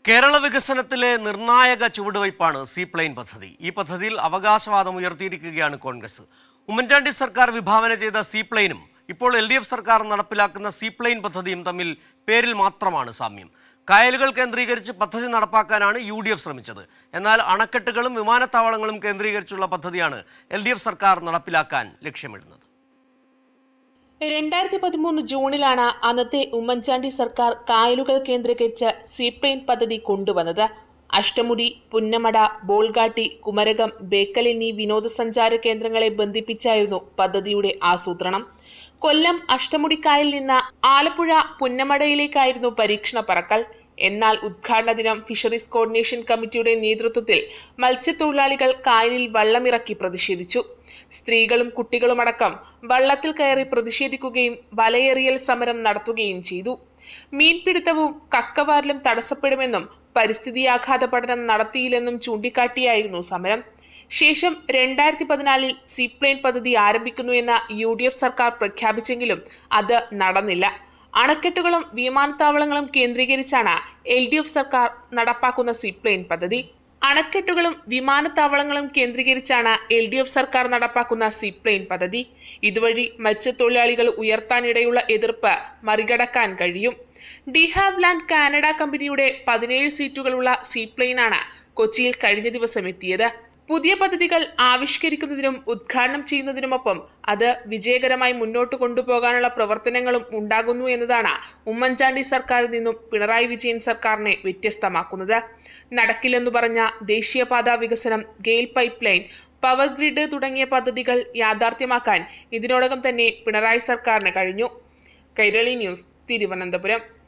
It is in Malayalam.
കേരള വികസനത്തിലെ നിർണായക ചുവടുവയ്പ്പാണ് സീപ്ലെയിൻ പദ്ധതി. ഈ പദ്ധതിയിൽ അവകാശവാദം ഉയർത്തിയിരിക്കുകയാണ് കോൺഗ്രസ്. ഉമ്മൻചാണ്ടി സർക്കാർ വിഭാവന ചെയ്ത സീപ്ലെയിനും ഇപ്പോൾ LDF സർക്കാർ നടപ്പിലാക്കുന്ന സീപ്ലെയിൻ പദ്ധതിയും തമ്മിൽ പേരിൽ മാത്രമാണ് സാമ്യം. കായലുകൾ കേന്ദ്രീകരിച്ച് പദ്ധതി നടപ്പാക്കാനാണ് UDF ശ്രമിച്ചത്. എന്നാൽ അണക്കെട്ടുകളും വിമാനത്താവളങ്ങളും കേന്ദ്രീകരിച്ചുള്ള പദ്ധതിയാണ് LDF സർക്കാർ നടപ്പിലാക്കാൻ ലക്ഷ്യമിടുന്നത്. 2013 ജൂണിലാണ് അന്നത്തെ ഉമ്മൻചാണ്ടി സർക്കാർ കായലുകൾ കേന്ദ്രീകരിച്ച് സീപ്ലെയിൻ പദ്ധതി കൊണ്ടുവന്നത്. അഷ്ടമുടി, പുന്നമട, ബോൾഗാട്ടി, കുമരകം, ബേക്കൽ എന്നീ വിനോദസഞ്ചാര കേന്ദ്രങ്ങളെ ബന്ധിപ്പിച്ചായിരുന്നു പദ്ധതിയുടെ ആസൂത്രണം. കൊല്ലം അഷ്ടമുടിക്കായലിൽ നിന്ന് ആലപ്പുഴ പുന്നമടയിലേക്കായിരുന്നു പരീക്ഷണ പറക്കൽ. എന്നാൽ ഉദ്ഘാടന ദിനം ഫിഷറീസ് കോർഡിനേഷൻ കമ്മിറ്റിയുടെ നേതൃത്വത്തിൽ മത്സ്യത്തൊഴിലാളികൾ കായലിൽ വള്ളമിറക്കി പ്രതിഷേധിച്ചു. സ്ത്രീകളും കുട്ടികളുമടക്കം വള്ളത്തിൽ കയറി പ്രതിഷേധിക്കുകയും വലയെറിയൽ സമരം നടത്തുകയും ചെയ്തു. മീൻപിടുത്തവും കക്കവാരലും തടസ്സപ്പെടുമെന്നും പരിസ്ഥിതിയാഘാത പഠനം നടത്തിയില്ലെന്നും ചൂണ്ടിക്കാട്ടിയായിരുന്നു സമരം. ശേഷം 2014 സീപ്ലെയിൻ പദ്ധതി ആരംഭിക്കുന്നു എന്ന UDF സർക്കാർ പ്രഖ്യാപിച്ചെങ്കിലും അത് നടന്നില്ല. അണക്കെട്ടുകളും വിമാനത്താവളങ്ങളും കേന്ദ്രീകരിച്ചാണ് LDF സർക്കാർ നടപ്പാക്കുന്ന സീപ്ലെയിൻ പദ്ധതി. അണക്കെട്ടുകളും വിമാനത്താവളങ്ങളും കേന്ദ്രീകരിച്ചാണ് LDF സർക്കാർ നടപ്പാക്കുന്ന സീപ്ലെയിൻ പദ്ധതി. ഇതുവഴി മത്സ്യത്തൊഴിലാളികൾ ഉയർത്താനിടയുള്ള എതിർപ്പ് മറികടക്കാൻ കഴിയും. ഡി ഹാവ് ലാൻഡ് കാനഡ കമ്പനിയുടെ 17 സീറ്റുകളുള്ള സീപ്ലെയിനാണ് കൊച്ചിയിൽ കഴിഞ്ഞ ദിവസം എത്തിയത്. പുതിയ പദ്ധതികൾ ആവിഷ്കരിക്കുന്നതിനും ഉദ്ഘാടനം ചെയ്യുന്നതിനുമൊപ്പം അത് വിജയകരമായി മുന്നോട്ട് കൊണ്ടുപോകാനുള്ള പ്രവർത്തനങ്ങളും ഉണ്ടാകുന്നു എന്നതാണ് ഉമ്മൻചാണ്ടി സർക്കാരിൽ നിന്നും പിണറായി വിജയൻ സർക്കാരിനെ വ്യത്യസ്തമാക്കുന്നത്. നടക്കില്ലെന്നു പറഞ്ഞ ദേശീയപാതാ വികസനം, GAIL pipe line, power grid തുടങ്ങിയ പദ്ധതികൾ യാഥാർത്ഥ്യമാക്കാൻ ഇതിനോടകം തന്നെ പിണറായി സർക്കാരിന് കഴിഞ്ഞു. കൈരളി ന്യൂസ്, തിരുവനന്തപുരം.